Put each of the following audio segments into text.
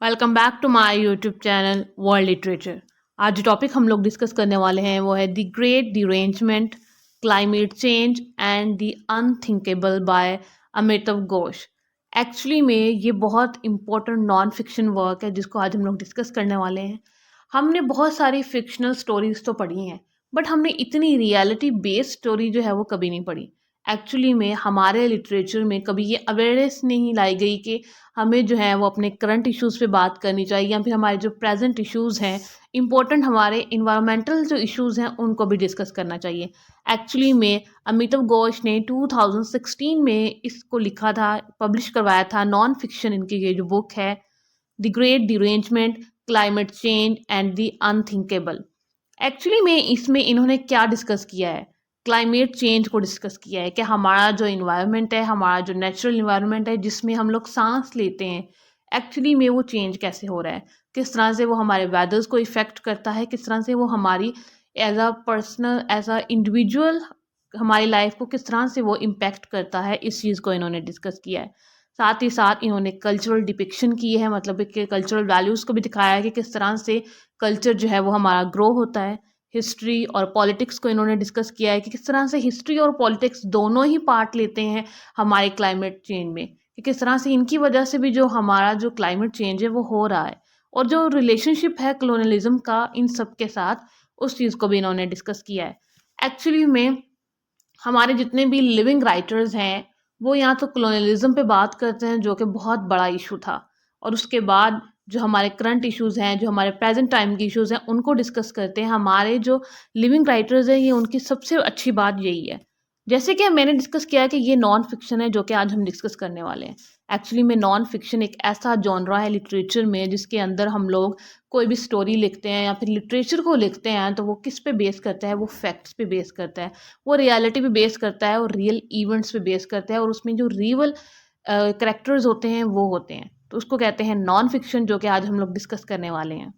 Welcome back to my YouTube channel world literature. आज जो topic हम लोग डिस्कस करने वाले हैं वो है the great derangement climate change and the unthinkable by Amitav Ghosh. Actually में ये बहुत इंपॉर्टेंट नॉन फिक्शन वर्क है जिसको आज हम लोग डिस्कस करने वाले हैं। हमने बहुत सारी फिक्शनल स्टोरीज तो पढ़ी हैं, बट हमने इतनी रियलिटी बेस्ड स्टोरी जो है वो कभी नहीं पढ़ी। एक्चुअली में हमारे लिटरेचर में कभी ये अवेयरनेस नहीं लाई गई कि हमें जो है वो अपने करंट इश्यूज़ पे बात करनी चाहिए या फिर हमारे जो प्रेजेंट इश्यूज़ हैं, इम्पोर्टेंट हमारे इन्वायरमेंटल जो इश्यूज़ हैं उनको भी डिस्कस करना चाहिए। एक्चुअली में अमिताव घोष ने 2016 में इसको लिखा था, पब्लिश करवाया था। नॉन फिक्शन इनकी ये जो बुक है, the great derangement climate change and the unthinkable. Actually में इसमें इन्होंने क्या डिस्कस किया है, क्लाइमेट चेंज को डिस्कस किया है कि हमारा जो इन्वायरमेंट है, हमारा जो नेचुरल इन्वायरमेंट है जिसमें हम लोग सांस लेते हैं, एक्चुअली में वो चेंज कैसे हो रहा है, किस तरह से वो हमारे वेदर्स को इफ़ेक्ट करता है, किस तरह से वो हमारी as a personal as a individual हमारी लाइफ को किस तरह से वो इम्पेक्ट करता है। इस चीज़ को इन्होंने डिस्कस किया है। साथ ही साथ इन्होंने कल्चरल डिपिक्शन की है, मतलब कि कल्चरल वैल्यूज़ को भी दिखाया है कि किस तरह से कल्चर जो है वो हमारा ग्रो होता है। हिस्ट्री और पॉलिटिक्स को इन्होंने डिस्कस किया है कि किस तरह से हिस्ट्री और पॉलिटिक्स दोनों ही पार्ट लेते हैं हमारे क्लाइमेट चेंज में, कि किस तरह से इनकी वजह से भी जो हमारा जो क्लाइमेट चेंज है वो हो रहा है, और जो रिलेशनशिप है कलोनलिज्म का इन सब के साथ, उस चीज़ को भी इन्होंने डिस्कस किया है। एक्चुअली में हमारे जितने भी लिविंग राइटर्स हैं वो यहाँ तो कलोनलिज्म पे बात करते हैं, जो कि बहुत बड़ा इशू था, और उसके बाद जो हमारे करंट इश्यूज हैं, जो हमारे प्रेजेंट टाइम के इश्यूज हैं, उनको डिस्कस करते हैं। हमारे जो लिविंग राइटर्स हैं ये उनकी सबसे अच्छी बात यही है। जैसे कि मैंने डिस्कस किया कि ये नॉन फिक्शन है जो कि आज हम डिस्कस करने वाले हैं। एक्चुअली में नॉन फिक्शन एक ऐसा जॉनरा है लिटरेचर में जिसके अंदर हम लोग कोई भी स्टोरी लिखते हैं या फिर लिटरेचर को लिखते हैं तो वो किस पे बेस करता है, वो फैक्ट्स पे बेस करता है, वो रियलिटी पे बेस करता है और रियल इवेंट्स पे बेस करता है, और उसमें जो रियल करेक्टर्स होते हैं वो होते हैं, तो उसको कहते हैं नॉन फिक्शन, जो कि आज हम लोग डिस्कस करने वाले हैं।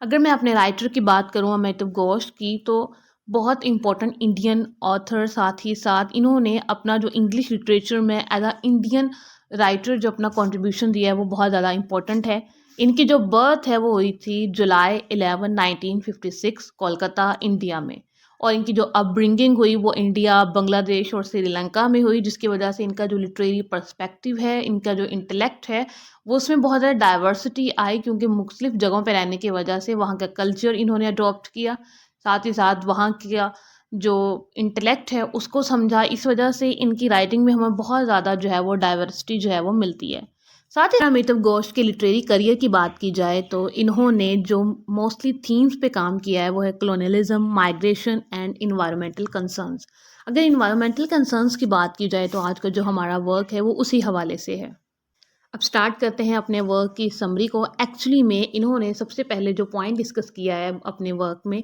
अगर मैं अपने राइटर की बात करूँ अमिताव घोष की, तो बहुत इंपॉर्टेंट इंडियन ऑथर, साथ ही साथ इन्होंने अपना जो इंग्लिश लिटरेचर में एज अ इंडियन राइटर जो अपना कंट्रीब्यूशन दिया है वो बहुत ज़्यादा इंपॉर्टेंट है। इनकी जो बर्थ है वो हुई थी जुलाई 11 1956 कोलकाता इंडिया में, और इनकी जो अपब्रिंगिंग हुई वो इंडिया, बांग्लादेश और श्रीलंका में हुई, जिसकी वजह से इनका जो लिटरेरी पर्सपेक्टिव है, इनका जो इंटेलेक्ट है, वो उसमें बहुत ज़्यादा डाइवर्सिटी आई, क्योंकि मुख्तलिफ जगहों पर रहने की वजह से वहाँ का कल्चर इन्होंने अडॉप्ट किया, साथ ही साथ वहाँ का जो इंटेलेक्ट है उसको समझा। इस वजह से इनकी राइटिंग में हमें बहुत ज़्यादा जो है वो डाइवर्सिटी जो है वो मिलती है। साथ ही अमिताव घोष के लिटरेरी करियर की बात की जाए तो इन्होंने जो मोस्टली थीम्स पे काम किया है वो है colonialism, migration and environmental concerns. अगर इन्वायरमेंटल कंसर्न्स की बात की जाए तो आज का जो हमारा वर्क है वो उसी हवाले से है। अब स्टार्ट करते हैं अपने वर्क की समरी को। एक्चुअली में इन्होंने सबसे पहले जो पॉइंट डिस्कस किया है अपने वर्क में,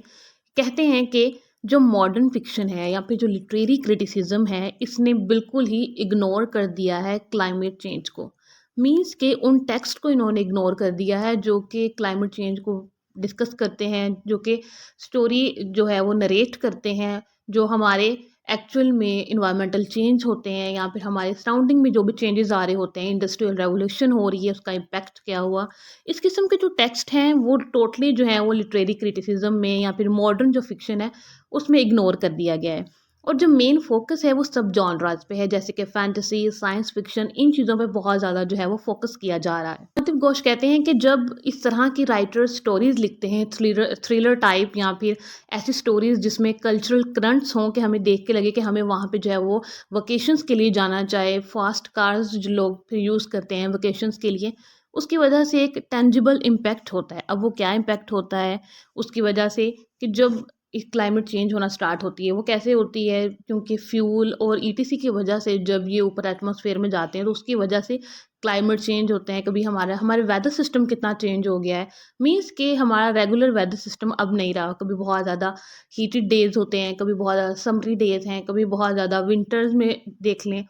कहते हैं कि जो मॉडर्न फिक्शन है या फिर जो लिटरेरी क्रिटिसिज्म है, इसने बिल्कुल ही इग्नोर कर दिया है क्लाइमेट चेंज को। मींस के उन टेक्स्ट को इन्होंने इग्नोर कर दिया है जो कि क्लाइमेट चेंज को डिस्कस करते हैं, जो कि स्टोरी जो है वो नरेट करते हैं, जो हमारे एक्चुअल में इन्वायरमेंटल चेंज होते हैं या फिर हमारे सराउंडिंग में जो भी चेंजेस आ रहे होते हैं, इंडस्ट्रियल रेवोल्यूशन हो रही है उसका इम्पैक्ट क्या हुआ, इस किस्म के जो टेक्स्ट हैं वो टोटली जो है वो लिटरेरी क्रिटिसिज्म में या फिर मॉडर्न जो फिक्शन है उसमें इग्नोर कर दिया गया है। और जो मेन फोकस है वो सब जॉनराज पे है, जैसे कि फैंटेसी, साइंस फिक्शन, इन चीज़ों पे बहुत ज़्यादा जो है वो फोकस किया जा रहा है। अमिताव घोष कहते हैं कि जब इस तरह की राइटर्स स्टोरीज लिखते हैं, थ्रिलर टाइप या फिर ऐसी स्टोरीज जिसमें कल्चरल करंट्स हों कि हमें देख के लगे कि हमें वहाँ पे जो है वो वकेशंस के लिए जाना चाहे, फास्ट कार्स जो लोग फिर यूज़ करते हैं वकेशंस के लिए, उसकी वजह से एक टेंजिबल इम्पैक्ट होता है। अब वो क्या इम्पैक्ट होता है, उसकी वजह से कि जब क्लाइमेट चेंज होना स्टार्ट होती है, वो कैसे होती है, क्योंकि फ्यूल और ईटीसी की वजह से जब ये ऊपर एटमॉस्फेयर में जाते हैं तो उसकी वजह से क्लाइमेट चेंज होते हैं। कभी हमारे हमारे वेदर सिस्टम कितना चेंज हो गया है, मींस कि हमारा रेगुलर वेदर सिस्टम अब नहीं रहा। कभी बहुत ज़्यादा हीटेड डेज होते हैं, कभी बहुत ज़्यादा समरी डेज हैं, कभी बहुत ज़्यादा विंटर्स में देख लें।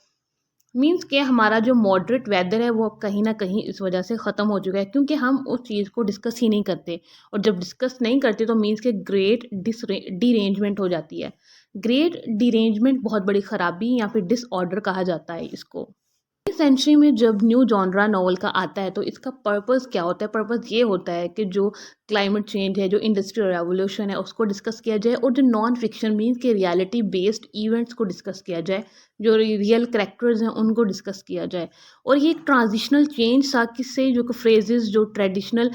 मीन्स कि हमारा जो मॉडरेट वेदर है वो अब कहीं ना कहीं इस वजह से ख़त्म हो चुका है, क्योंकि हम उस चीज़ को डिस्कस ही नहीं करते, और जब डिस्कस नहीं करते तो मीन्स के ग्रेट डिरेंजमेंट हो जाती है। ग्रेट डिरेंजमेंट बहुत बड़ी ख़राबी या फिर डिसऑर्डर कहा जाता है इसको। सेंचुरी में जब न्यू जॉनरा नॉवल का आता है तो इसका पर्पस क्या होता है? पर्पस ये होता है कि जो क्लाइमेट चेंज है, जो इंडस्ट्रियल रेवोल्यूशन है, उसको डिस्कस किया जाए और जो नॉन फिक्शन मीन्स के रियलिटी बेस्ड इवेंट्स को डिस्कस किया जाए, जो रियल कैरेक्टर्स हैं उनको डिस्कस किया जाए। और ये एक ट्रांजिशनल चेंज था किससे, जो फ्रेजेस जो ट्रेडिशनल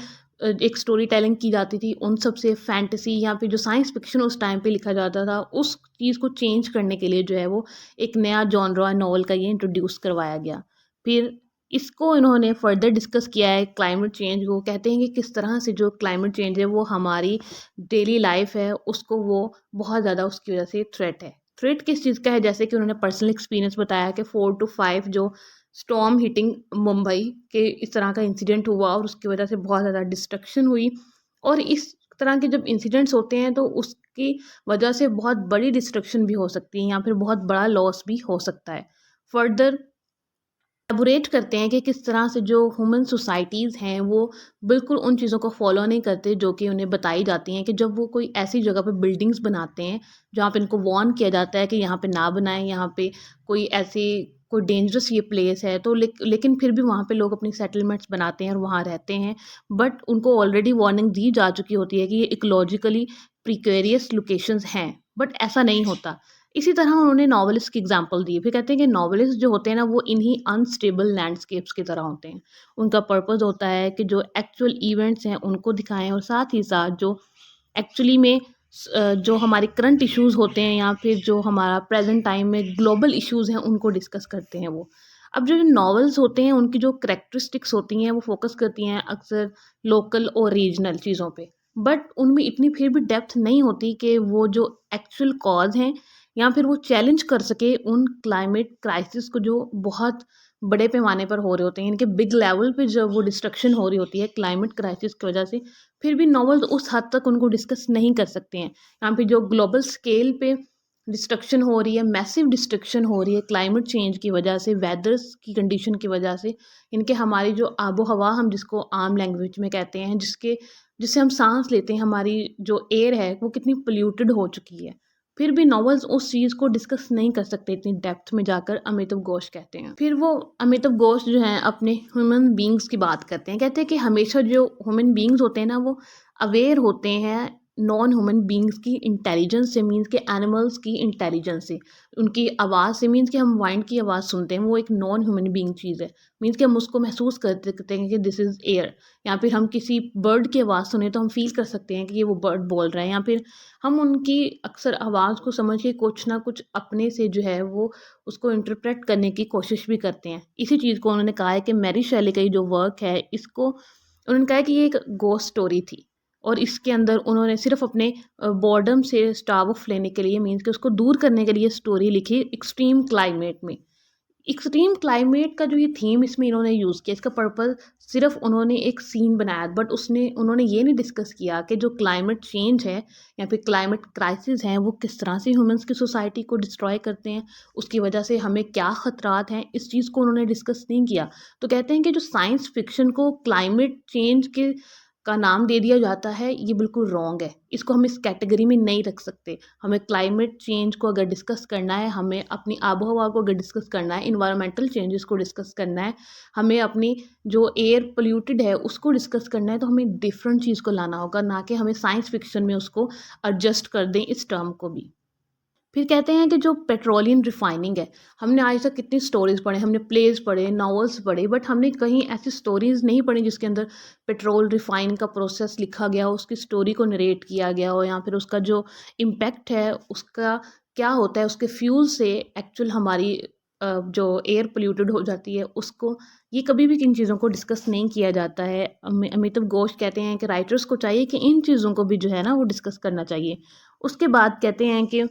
एक स्टोरी टेलिंग की जाती थी उन सब से फैंटेसी या फिर जो साइंस फिक्शन उस टाइम पे लिखा जाता था, उस चीज़ को चेंज करने के लिए जो है वो एक नया जॉनरा नॉवल का ये इंट्रोड्यूस करवाया गया। फिर इसको इन्होंने फर्दर डिस्कस किया है क्लाइमेट चेंज को, कहते हैं कि किस तरह से जो क्लाइमेट चेंज है वो हमारी डेली लाइफ है उसको वो बहुत ज़्यादा उसकी वजह से थ्रेट है। थ्रेट किस चीज़ का है? जैसे कि उन्होंने पर्सनल एक्सपीरियंस बताया कि 4 टू 5 जो स्टॉर्म हिटिंग मुंबई के इस तरह का इंसिडेंट हुआ और उसकी वजह से बहुत ज़्यादा डिस्ट्रक्शन हुई। और इस तरह के जब इंसिडेंट्स होते हैं तो उसकी वजह से बहुत बड़ी डिस्ट्रक्शन भी हो सकती है या फिर बहुत बड़ा लॉस भी हो सकता है। फर्दर एलैबोरेट करते हैं कि किस तरह से जो ह्यूमन सोसाइटीज़ हैं वो बिल्कुल उन चीज़ों को फॉलो नहीं करते जो कि उन्हें बताई जाती हैं, कि जब वो कोई ऐसी जगह पे बिल्डिंग्स बनाते हैं जहाँ पे इनको वार्न किया जाता है कि यहाँ पे ना बनाएं, यहाँ पे कोई ऐसी कोई डेंजरस ये प्लेस है, तो लेकिन फिर भी वहाँ पे लोग अपनी सेटलमेंट्स बनाते हैं और वहाँ रहते हैं। बट उनको ऑलरेडी वार्निंग दी जा चुकी होती है कि ये इकोलॉजिकली प्रिकेरियस लोकेशंस हैं, बट ऐसा नहीं होता। इसी तरह उन्होंने नॉवेलिस्ट की एग्जांपल दी। फिर कहते हैं कि नॉवेलिस्ट जो होते हैं ना वो इन्हीं अनस्टेबल लैंडस्केप्स की तरह होते हैं। उनका पर्पस होता है कि जो एक्चुअल इवेंट्स हैं उनको दिखाएँ और साथ ही साथ जो एक्चुअली में जो हमारे करंट इश्यूज़ होते हैं या फिर जो हमारा प्रेज़ेंट टाइम में ग्लोबल इश्यूज़ हैं उनको डिस्कस करते हैं वो। अब जो नॉवेल्स होते हैं उनकी जो कैरेक्टरिस्टिक्स होती हैं वो फ़ोकस करती हैं अक्सर लोकल और रीजनल चीज़ों पे। बट उनमें इतनी फिर भी डेप्थ नहीं होती कि वो जो एक्चुअल कॉज़ हैं या फिर वो चैलेंज कर सके उन क्लाइमेट क्राइसिस को जो बहुत बड़े पैमाने पर हो रहे होते हैं, इनके बिग लेवल पे जब वो डिस्ट्रक्शन हो रही होती है क्लाइमेट क्राइसिस की वजह से, फिर भी नॉवेल्स उस हद तक उनको डिस्कस नहीं कर सकते हैं। यहाँ पे जो ग्लोबल स्केल पे डिस्ट्रक्शन हो रही है, मैसिव डिस्ट्रक्शन हो रही है क्लाइमेट चेंज की वजह से, वेदर्स की कंडीशन की वजह से, इनके हमारी जो आबो हवा हम जिसको आम लैंग्वेज में कहते हैं, जिससे हम सांस लेते हैं, हमारी जो एयर है वो कितनी पोल्यूटेड हो चुकी है। फिर भी नॉवेल्स उस चीज़ को डिस्कस नहीं कर सकते इतनी डेप्थ में जाकर, अमिताव घोष कहते हैं। फिर वो अमिताव घोष जो हैं अपने ह्यूमन बीइंग्स की बात करते हैं। कहते हैं कि हमेशा जो ह्यूमन बीइंग्स होते हैं ना वो अवेयर होते हैं नॉन ह्यूमन बीइंग्स की इंटेलिजेंस से, मीन्स के एनिमल्स की इंटेलिजेंस से। उनकी आवाज़ से, मीन्स कि हम वाइंड की आवाज़ सुनते हैं वो एक नॉन ह्यूमन बीइंग चीज़ है। मीन्स कि हम उसको महसूस कर सकते हैं कि दिस इज़ एयर, या फिर हम किसी बर्ड की आवाज़ सुने तो हम फ़ील कर सकते हैं कि ये वो बर्ड बोल रहा है, या फिर हम उनकी अक्सर आवाज़ को समझ के कुछ ना कुछ अपने से जो है वो उसको इंटरप्रेट करने की कोशिश भी करते हैं। इसी चीज़ को उन्होंने कहा है कि मैरी शेली का ये जो वर्क है इसको उन्होंने कहा है कि ये एक घोस्ट स्टोरी थी और इसके अंदर उन्होंने सिर्फ अपने बॉर्डम से स्टाव ऑफ लेने के लिए, मीन्स कि उसको दूर करने के लिए स्टोरी लिखी एक्सट्रीम क्लाइमेट में। एक्सट्रीम क्लाइमेट का जो ये थीम इसमें इन्होंने यूज़ किया, इसका पर्पस सिर्फ उन्होंने एक सीन बनाया, बट उसने उन्होंने ये नहीं डिस्कस किया कि जो क्लाइमेट चेंज है या फिर क्लाइमेट क्राइसिस हैं वो किस तरह से ह्यूमंस की सोसाइटी को डिस्ट्रॉय करते हैं, उसकी वजह से हमें क्या ख़तरात हैं, इस चीज़ को उन्होंने डिस्कस नहीं किया। तो कहते हैं कि जो साइंस फिक्शन को क्लाइमेट चेंज के का नाम दे दिया जाता है ये बिल्कुल रॉन्ग है। इसको हम इस कैटेगरी में नहीं रख सकते। हमें क्लाइमेट चेंज को अगर डिस्कस करना है, हमें अपनी आबो-हवा को अगर डिस्कस करना है, एनवायरमेंटल चेंजेस को डिस्कस करना है, हमें अपनी जो एयर पॉल्यूटेड है उसको डिस्कस करना है, तो हमें डिफरेंट चीज़ को लाना होगा, ना कि हमें साइंस फिक्शन में उसको एडजस्ट कर दें इस टर्म को भी। फिर कहते हैं कि जो पेट्रोलियम रिफाइनिंग है, हमने आज तक कितनी स्टोरीज़ पढ़े, हमने प्लेज़ पढ़े, नॉवेल्स पढ़े, बट हमने कहीं ऐसी स्टोरीज़ नहीं पढ़ी जिसके अंदर पेट्रोल रिफाइन का प्रोसेस लिखा गया हो, उसकी स्टोरी को नरेट किया गया हो, या फिर उसका जो इम्पैक्ट है उसका क्या होता है, उसके फ्यूल से एक्चुअल हमारी जो एयर पोल्यूटेड हो जाती है उसको, ये कभी भी इन चीज़ों को डिस्कस नहीं किया जाता है। अमिताव घोष कहते हैं कि राइटर्स को चाहिए कि इन चीज़ों को भी जो है ना वो डिस्कस करना चाहिए। उसके बाद कहते हैं कि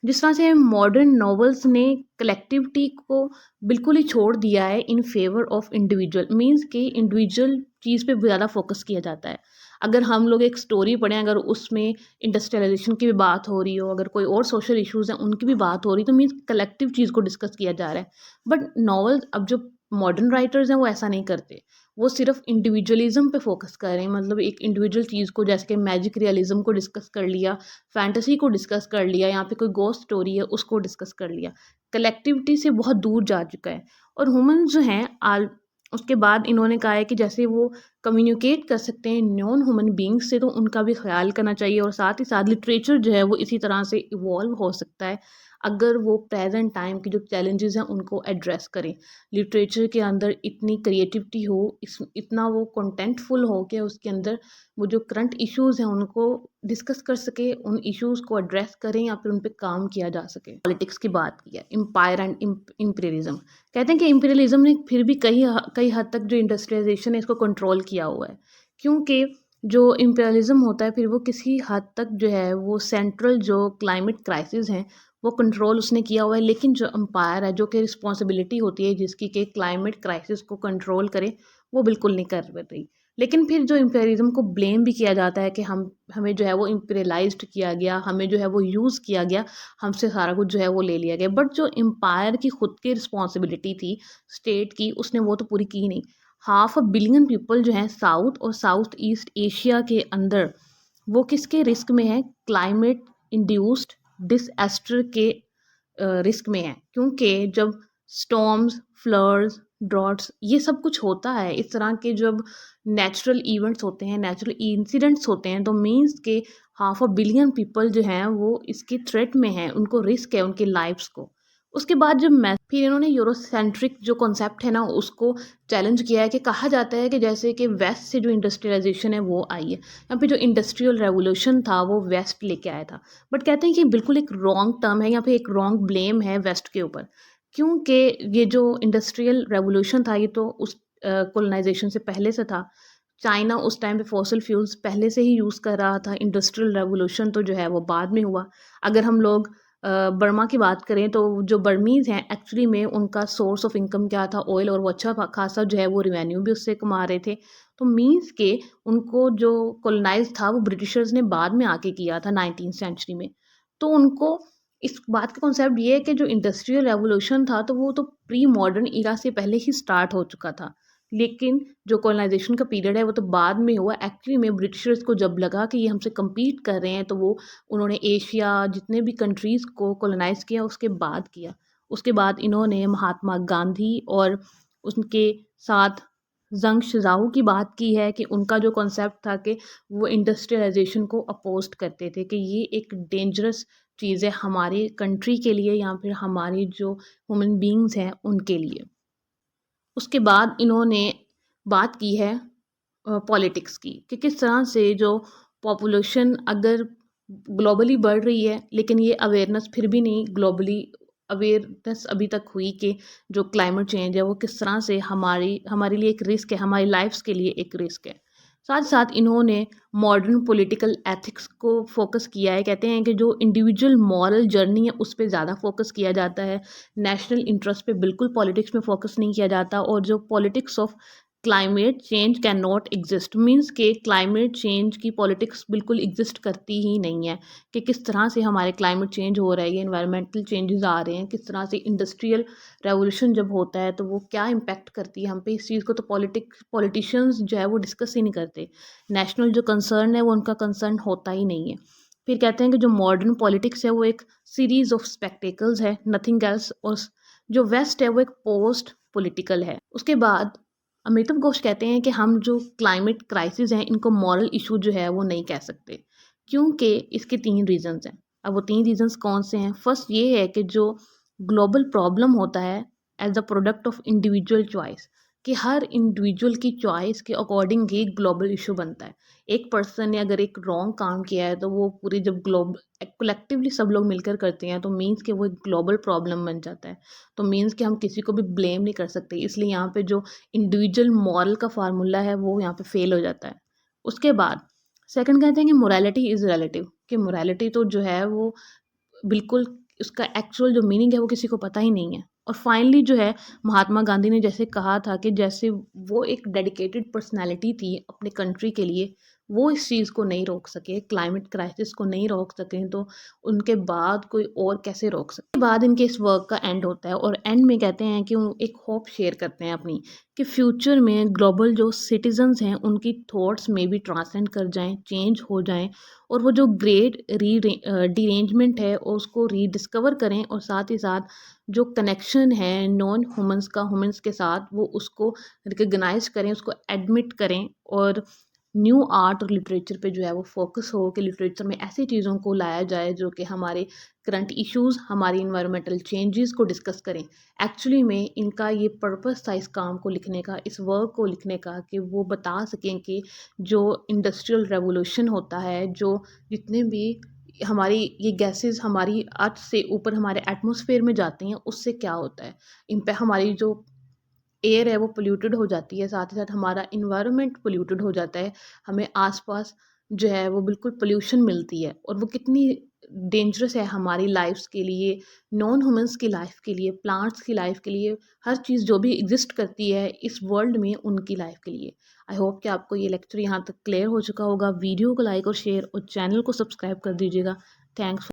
जिस तरह से मॉडर्न नॉवेल्स ने कलेक्टिविटी को बिल्कुल ही छोड़ दिया है in favour of individual, means कि इंडिविजुअल चीज़ पे ज़्यादा फोकस किया जाता है। अगर हम लोग एक स्टोरी पढ़ें, अगर उसमें इंडस्ट्रियलाइजेशन की भी बात हो रही हो, अगर कोई और सोशल इश्यूज़ हैं उनकी भी बात हो रही, तो मीन्स कलेक्टिव चीज़ को डिस्कस किया जा रहा है। बट नॉवेल अब जो मॉडर्न राइटर्स हैं वो ऐसा नहीं करते। वो सिर्फ इंडिविजुअलिज्म पे फोकस कर रहे हैं, मतलब एक इंडिविजुअल चीज़ को, जैसे कि मैजिक रियलिज्म को डिस्कस कर लिया, फैंटेसी को डिस्कस कर लिया, यहाँ पे कोई गोस्ट स्टोरी है उसको डिस्कस कर लिया, कलेक्टिविटी से बहुत दूर जा चुका है। और ह्यूमन जो हैं उसके बाद इन्होंने कहा है कि जैसे वो कम्युनिकेट कर सकते हैं नॉन ह्यूमन बींग्स से, तो उनका भी ख्याल करना चाहिए। और साथ ही साथ लिटरेचर जो है वो इसी तरह से इवॉल्व हो सकता है अगर वो प्रेजेंट टाइम की जो चैलेंजेस हैं उनको एड्रेस करें। लिटरेचर के अंदर इतनी क्रिएटिविटी हो, इतना वो कंटेंटफुल हो कि उसके अंदर वो जो करंट इश्यूज हैं उनको डिस्कस कर सके, उन इश्यूज को एड्रेस करें या फिर उन पे काम किया जा सके। पॉलिटिक्स की बात की है, एम्पायर एंड इम्पीरियलिज्म, कहते हैं कि इम्पीरियलिज्म ने फिर भी कई कई हद तक जो इंडस्ट्रियलाइजेशन है इसको कंट्रोल किया हुआ है, क्योंकि जो इम्पीरियलिज्म होता है फिर वो किसी हद तक जो है वो सेंट्रल जो क्लाइमेट क्राइसिस हैं वो कंट्रोल उसने किया हुआ है, लेकिन जो एम्पायर है, जो कि रिस्पॉन्सिबिलिटी होती है जिसकी कि क्लाइमेट क्राइसिस को कंट्रोल करे, वो बिल्कुल नहीं कर रही। लेकिन फिर जो इम्पेरिज्म को ब्लेम भी किया जाता है कि हमें जो है वो इम्पेरियलाइज्ड किया गया, हमें जो है वो यूज़ किया गया, हमसे सारा कुछ जो है वो ले लिया गया। बट जो एम्पायर की खुद की रिस्पॉन्सिबिलिटी थी स्टेट की, उसने वो तो पूरी की नहीं। 500 मिलियन पीपल जो हैं साउथ और साउथ ईस्ट एशिया के अंदर, वो किसके रिस्क में है? क्लाइमेट इंड्यूस्ड डिसएस्टर के रिस्क में है, क्योंकि जब स्टॉर्म्स, फ्लड्स, ड्रॉट्स ये सब कुछ होता है, इस तरह के जब नेचुरल इवेंट्स होते हैं, नेचुरल इंसिडेंट्स होते हैं, तो मीन्स के 500 मिलियन पीपल जो हैं वो इसकी थ्रेट में हैं, उनको रिस्क है उनकी लाइफ्स को। उसके बाद जब मैं फिर इन्होंने यूरोसेंट्रिक जो कॉन्सेप्ट है ना उसको चैलेंज किया है, कि कहा जाता है कि जैसे कि वेस्ट से जो इंडस्ट्रियलाइजेशन है वो आई है, या फिर जो इंडस्ट्रियल रेवोल्यूशन था वो वेस्ट लेके आया था। बट कहते हैं कि बिल्कुल एक रॉन्ग टर्म है, या फिर एक रॉन्ग ब्लेम है वेस्ट के ऊपर, क्योंकि ये जो इंडस्ट्रियल रेवोल्यूशन था ये तो उस कॉलोनाइजेशन से पहले से था। चाइना उस टाइम पे फॉसिल फ्यूल्स पहले से ही यूज़ कर रहा था, इंडस्ट्रियल रेवोल्यूशन तो जो है वो बाद में हुआ। अगर हम लोग बर्मा की बात करें तो जो बर्मीज़ हैं एक्चुअली में उनका सोर्स ऑफ इनकम क्या था? ऑयल, और वो अच्छा खासा जो है वो रेवेन्यू भी उससे कमा रहे थे। तो मीन्स के उनको जो कॉलोनाइज़ था वो ब्रिटिशर्स ने बाद में आके किया था 19th सेंचुरी में। तो उनको इस बात का कॉन्सेप्ट ये है कि जो इंडस्ट्रियल रेवोल्यूशन था तो वो तो प्री मॉडर्न इरा से पहले ही स्टार्ट हो चुका था। लेकिन जो कॉलोनाइजेशन का पीरियड है वो तो बाद में हुआ। एक्चुअली में ब्रिटिशर्स को जब लगा कि ये हमसे कम्पीट कर रहे हैं, तो वो उन्होंने एशिया जितने भी कंट्रीज़ को कॉलोनाइज़ किया उसके बाद किया। उसके बाद इन्होंने महात्मा गांधी और उनके साथ ज़ंग शिजाऊ की बात की है कि उनका जो कॉन्सेप्ट था कि वो इंडस्ट्रियलाइजेशन को अपोज़्ड करते थे, कि ये एक डेंजरस चीज़ है हमारी कंट्री के लिए या फिर हमारी जो ह्यूमन बीइंग्स हैं उनके लिए। उसके बाद इन्होंने बात की है पॉलिटिक्स की, कि किस तरह से जो पॉपुलेशन अगर ग्लोबली बढ़ रही है, लेकिन ये अवेयरनेस फिर भी नहीं ग्लोबली अवेयरनेस अभी तक हुई कि जो क्लाइमेट चेंज है वो किस तरह से हमारी हमारे लिए एक रिस्क है, हमारी लाइफ्स के लिए एक रिस्क है। साथ साथ इन्होंने मॉडर्न पॉलिटिकल एथिक्स को फोकस किया है। कहते हैं कि जो इंडिविजुअल मॉरल जर्नी है उस पे ज़्यादा फोकस किया जाता है, नेशनल इंटरेस्ट पे बिल्कुल पॉलिटिक्स में फोकस नहीं किया जाता। और जो politics of climate change can not exist, means के क्लाइमेट चेंज की पॉलिटिक्स बिल्कुल एग्जिस्ट करती ही नहीं है, कि किस तरह से हमारे क्लाइमेट चेंज हो रहा है, इन्वायरमेंटल चेंजेस आ रहे हैं, किस तरह से इंडस्ट्रियल रेवोल्यूशन जब होता है तो वो क्या इम्पैक्ट करती है हम पे, इस चीज़ को तो पॉलिटिशियंस जो है वो डिस्कस ही नहीं करते। नेशनल जो कंसर्न है वो उनका कंसर्न होता ही नहीं है। फिर कहते हैं कि जो मॉडर्न पॉलिटिक्स है वो एक सीरीज ऑफ स्पेक्टेकल्स है, नथिंग एल्स। और जो वेस्ट है वो एक पोस्ट पॉलिटिकल है। उसके बाद अमिताभ घोष कहते हैं कि हम जो क्लाइमेट क्राइसिस हैं इनको मॉरल इशू जो है वो नहीं कह सकते, क्योंकि इसके 3 रीजंस हैं। अब वो 3 रीजंस कौन से हैं? फर्स्ट ये है कि जो ग्लोबल प्रॉब्लम होता है as a product of individual choice, कि हर इंडिविजुअल की चॉइस के अकॉर्डिंग ही ग्लोबल इशू बनता है। एक पर्सन ने अगर एक रॉन्ग काम किया है तो वो पूरी जब कलेक्टिवली सब लोग मिलकर करते हैं तो मीन्स कि वो एक ग्लोबल प्रॉब्लम बन जाता है। तो मीन्स कि हम किसी को भी ब्लेम नहीं कर सकते, इसलिए यहाँ पे जो इंडिविजुअल मॉरल का फार्मूला है वो यहाँ पे फेल हो जाता है। उसके बाद सेकंड कहते हैं कि मोरालिटी इज़ रिलेटिव, कि मोरालिटी तो जो है वो बिल्कुल उसका एक्चुअल जो मीनिंग है वो किसी को पता ही नहीं है। और फाइनली जो है महात्मा गांधी ने जैसे कहा था कि जैसे वो एक डेडिकेटेड पर्सनैलिटी थी अपने कंट्री के लिए, वो इस चीज़ को नहीं रोक सके, क्लाइमेट क्राइसिस को नहीं रोक सकें, तो उनके बाद कोई और कैसे रोक सके। उसके बाद इनके इस वर्क का एंड होता है और एंड में कहते हैं कि वो एक होप शेयर करते हैं अपनी, कि फ्यूचर में ग्लोबल जो सिटीजन्स हैं उनकी थॉट्स में भी ट्रांसेंड कर जाएं, चेंज हो जाएं, और वो जो ग्रेट डीरेंजमेंट है उसको रीडिस्कवर करें, और साथ ही साथ जो कनेक्शन है नॉन ह्यूमंस का ह्यूमंस के साथ वो उसको रिकग्नाइज करें, उसको एडमिट करें, और न्यू आर्ट और लिटरेचर पे जो है वो फोकस हो कि लिटरेचर में ऐसी चीज़ों को लाया जाए जो कि हमारे करंट इश्यूज, हमारी इन्वायरमेंटल चेंजेस को डिस्कस करें। एक्चुअली में इनका ये पर्पस था इस काम को लिखने का, इस वर्क को लिखने का, कि वो बता सकें कि जो इंडस्ट्रियल रेवोल्यूशन होता है, जो जितने भी हमारी ये गैसेस हमारी अर्थ से ऊपर हमारे एटमॉस्फेयर में जाती हैं उससे क्या होता है इम्पैक्ट। हमारी जो एयर है वो पोल्यूटेड हो जाती है, साथ ही साथ हमारा इन्वायरमेंट पोल्यूटेड हो जाता है, हमें आसपास जो है वो बिल्कुल पोल्यूशन मिलती है, और वो कितनी डेंजरस है हमारी लाइफ्स के लिए, नॉन ह्यूमंस की लाइफ के लिए, प्लांट्स की लाइफ के लिए, हर चीज़ जो भी एग्जिस्ट करती है इस वर्ल्ड में उनकी लाइफ के लिए। आई होप कि आपको ये लेक्चर यहाँ तक क्लियर हो चुका होगा। वीडियो को लाइक और शेयर और चैनल को सब्सक्राइब कर दीजिएगा। थैंक्स।